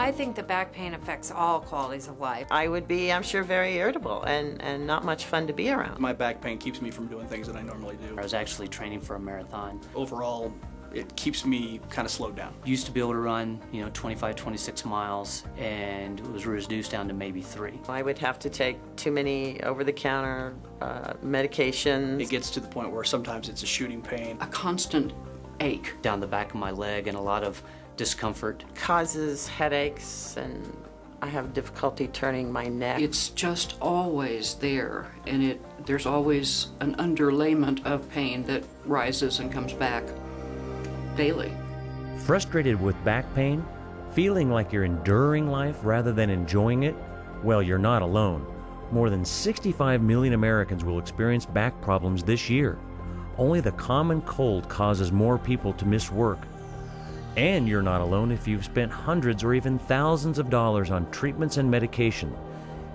I think the back pain affects all qualities of life. I would be, I'm sure, very irritable and not much fun to be around. My back pain keeps me from doing things that I normally do. I was actually training for a marathon. Overall, it keeps me kind of slowed down. Used to be able to run, 25, 26 miles, and it was reduced down to maybe 3. I would have to take too many over-the-counter medications. It gets to the point where sometimes it's a shooting pain. A constant ache down the back of my leg and a lot of discomfort. Causes headaches, and I have difficulty turning my neck. It's just always there, and there's always an underlayment of pain that rises and comes back daily. Frustrated with back pain? Feeling like you're enduring life rather than enjoying it? Well, you're not alone. More than 65 million Americans will experience back problems this year. Only the common cold causes more people to miss work. And you're not alone if you've spent hundreds or even thousands of dollars on treatments and medication.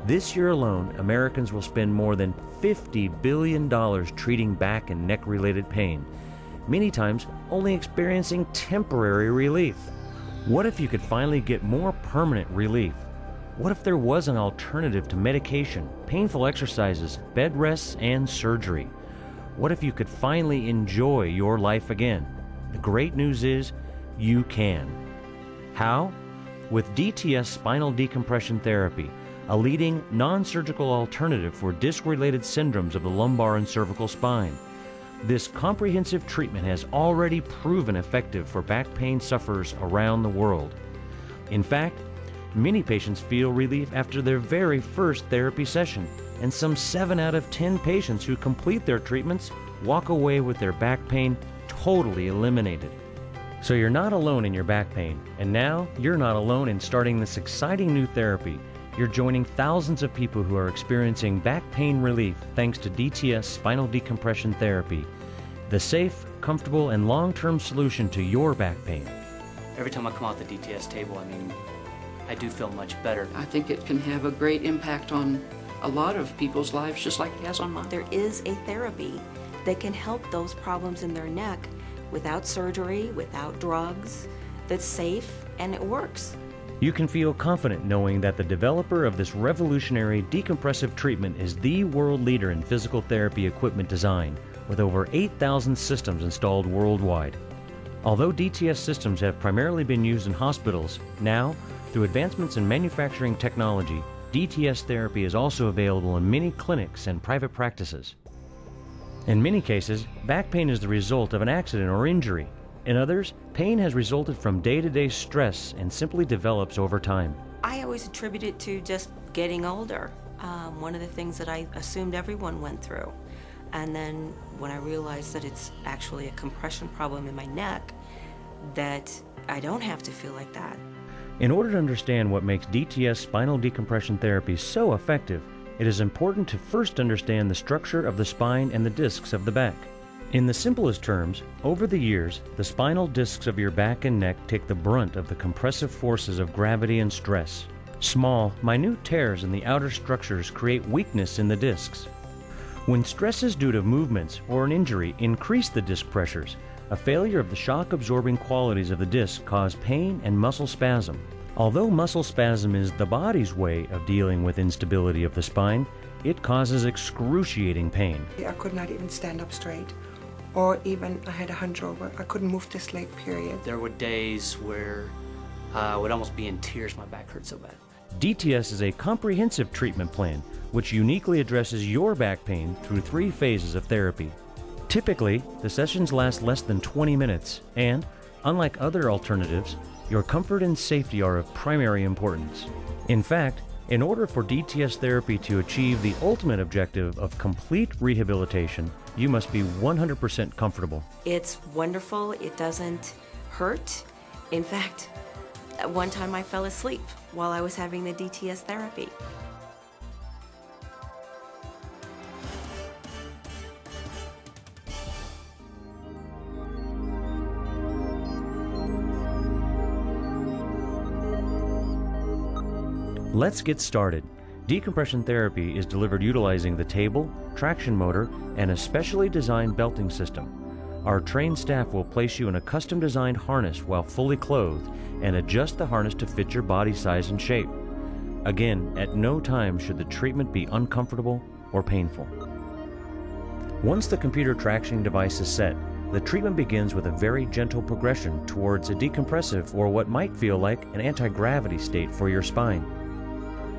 This year alone, Americans will spend more than $50 billion treating back and neck-related pain, many times only experiencing temporary relief. What if you could finally get more permanent relief? What if there was an alternative to medication, painful exercises, bed rests, and surgery? What if you could finally enjoy your life again? The great news is, you can. How? With DTS spinal decompression therapy, a leading non-surgical alternative for disc-related syndromes of the lumbar and cervical spine. This comprehensive treatment has already proven effective for back pain sufferers around the world. In fact, many patients feel relief after their very first therapy session, and some 7 out of 10 patients who complete their treatments walk away with their back pain totally eliminated. So you're not alone in your back pain, and now you're not alone in starting this exciting new therapy. You're joining thousands of people who are experiencing back pain relief thanks to DTS spinal decompression therapy, the safe, comfortable, and long-term solution to your back pain. Every time I come out the DTS table, I do feel much better. I think it can have a great impact on a lot of people's lives, just like it has on mine. There is a therapy that can help those problems in their neck without surgery, without drugs, that's safe, and it works. You can feel confident knowing that the developer of this revolutionary decompressive treatment is the world leader in physical therapy equipment design, with over 8,000 systems installed worldwide. Although DTS systems have primarily been used in hospitals, now, through advancements in manufacturing technology, DTS therapy is also available in many clinics and private practices. In many cases, back pain is the result of an accident or injury. In others, pain has resulted from day-to-day stress and simply develops over time. I always attribute it to just getting older. One of the things that I assumed everyone went through. And then when I realized that it's actually a compression problem in my neck, that I don't have to feel like that. In order to understand what makes DTS spinal decompression therapy so effective, it is important to first understand the structure of the spine and the discs of the back. In the simplest terms, over the years, the spinal discs of your back and neck take the brunt of the compressive forces of gravity and stress. Small, minute tears in the outer structures create weakness in the discs. When stresses due to movements or an injury increase the disc pressures, a failure of the shock-absorbing qualities of the disc cause pain and muscle spasm. Although muscle spasm is the body's way of dealing with instability of the spine, it causes excruciating pain. I could not even stand up straight, or even I had a hunch over. I couldn't move this leg, period. There were days where I would almost be in tears, my back hurt so bad. DTS is a comprehensive treatment plan which uniquely addresses your back pain through 3 phases of therapy. Typically, the sessions last less than 20 minutes, and, unlike other alternatives, your comfort and safety are of primary importance. In fact, in order for DTS therapy to achieve the ultimate objective of complete rehabilitation, you must be 100% comfortable. It's wonderful. It doesn't hurt. In fact, at one time I fell asleep while I was having the DTS therapy. Let's get started. Decompression therapy is delivered utilizing the table, traction motor, and a specially designed belting system. Our trained staff will place you in a custom-designed harness while fully clothed and adjust the harness to fit your body size and shape. Again, at no time should the treatment be uncomfortable or painful. Once the computer traction device is set, the treatment begins with a very gentle progression towards a decompressive or what might feel like an anti-gravity state for your spine.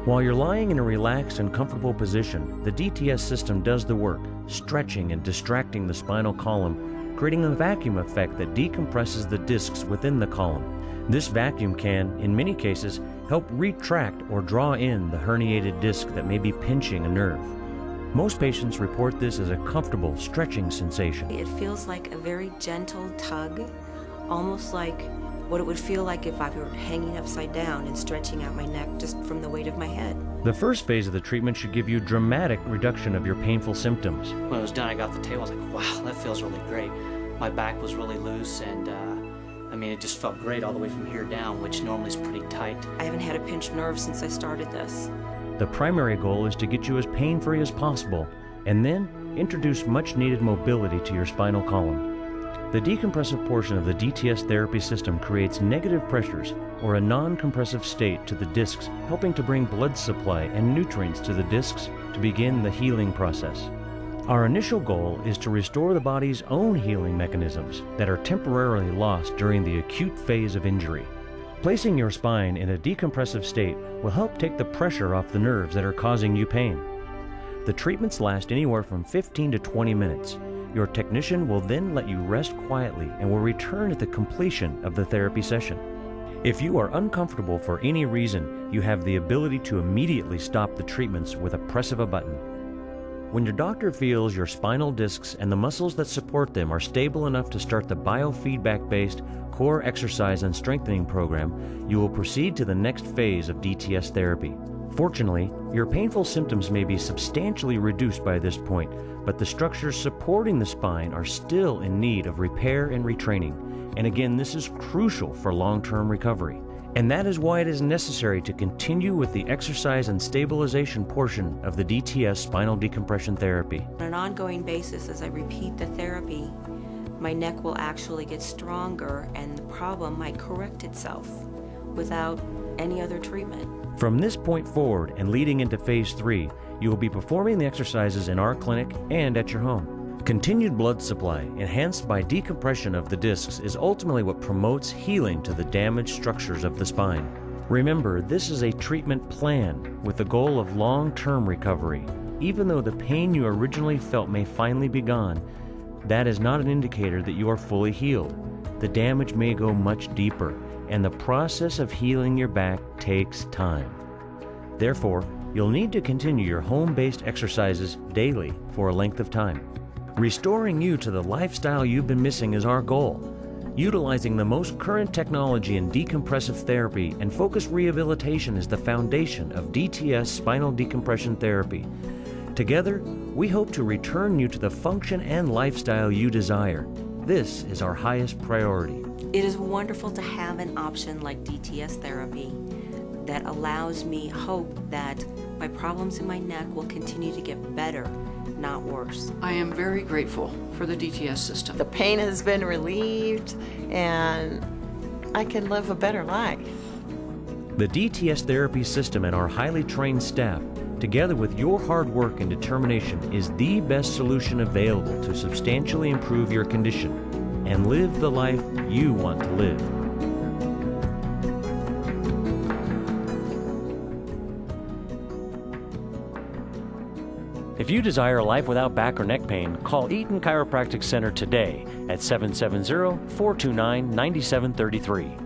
While you're lying in a relaxed and comfortable position, the DTS system does the work, stretching and distracting the spinal column, creating a vacuum effect that decompresses the discs within the column. This vacuum can, in many cases, help retract or draw in the herniated disc that may be pinching a nerve. Most patients report this as a comfortable, stretching sensation. It feels like a very gentle tug, almost like what it would feel like if I were hanging upside down and stretching out my neck just from the weight of my head. The first phase of the treatment should give you dramatic reduction of your painful symptoms. When I was done, I got the table, I was like, wow, that feels really great. My back was really loose, and it just felt great all the way from here down, which normally is pretty tight. I haven't had a pinched nerve since I started this. The primary goal is to get you as pain-free as possible, and then introduce much-needed mobility to your spinal column. The decompressive portion of the DTS therapy system creates negative pressures or a non-compressive state to the discs, helping to bring blood supply and nutrients to the discs to begin the healing process. Our initial goal is to restore the body's own healing mechanisms that are temporarily lost during the acute phase of injury. Placing your spine in a decompressive state will help take the pressure off the nerves that are causing you pain. The treatments last anywhere from 15 to 20 minutes. Your technician will then let you rest quietly and will return at the completion of the therapy session. If you are uncomfortable for any reason, you have the ability to immediately stop the treatments with a press of a button. When your doctor feels your spinal discs and the muscles that support them are stable enough to start the biofeedback-based core exercise and strengthening program, you will proceed to the next phase of DTS therapy. Fortunately, your painful symptoms may be substantially reduced by this point, but the structures supporting the spine are still in need of repair and retraining. And again, this is crucial for long-term recovery. And that is why it is necessary to continue with the exercise and stabilization portion of the DTS spinal decompression therapy. On an ongoing basis, as I repeat the therapy, my neck will actually get stronger and the problem might correct itself without any other treatment. From this point forward and leading into phase 3, you will be performing the exercises in our clinic and at your home. Continued blood supply, enhanced by decompression of the discs, is ultimately what promotes healing to the damaged structures of the spine. Remember, this is a treatment plan with the goal of long-term recovery. Even though the pain you originally felt may finally be gone, that is not an indicator that you are fully healed. The damage may go much deeper, and the process of healing your back takes time. Therefore, you'll need to continue your home-based exercises daily for a length of time. Restoring you to the lifestyle you've been missing is our goal. Utilizing the most current technology in decompressive therapy and focused rehabilitation is the foundation of DTS spinal decompression therapy. Together, we hope to return you to the function and lifestyle you desire. This is our highest priority. It is wonderful to have an option like DTS therapy that allows me hope that my problems in my neck will continue to get better, not worse. I am very grateful for the DTS system. The pain has been relieved and I can live a better life. The DTS therapy system and our highly trained staff, together with your hard work and determination, is the best solution available to substantially improve your condition and live the life you want to live. If you desire a life without back or neck pain, call Eaton Chiropractic Center today at 770-429-9733.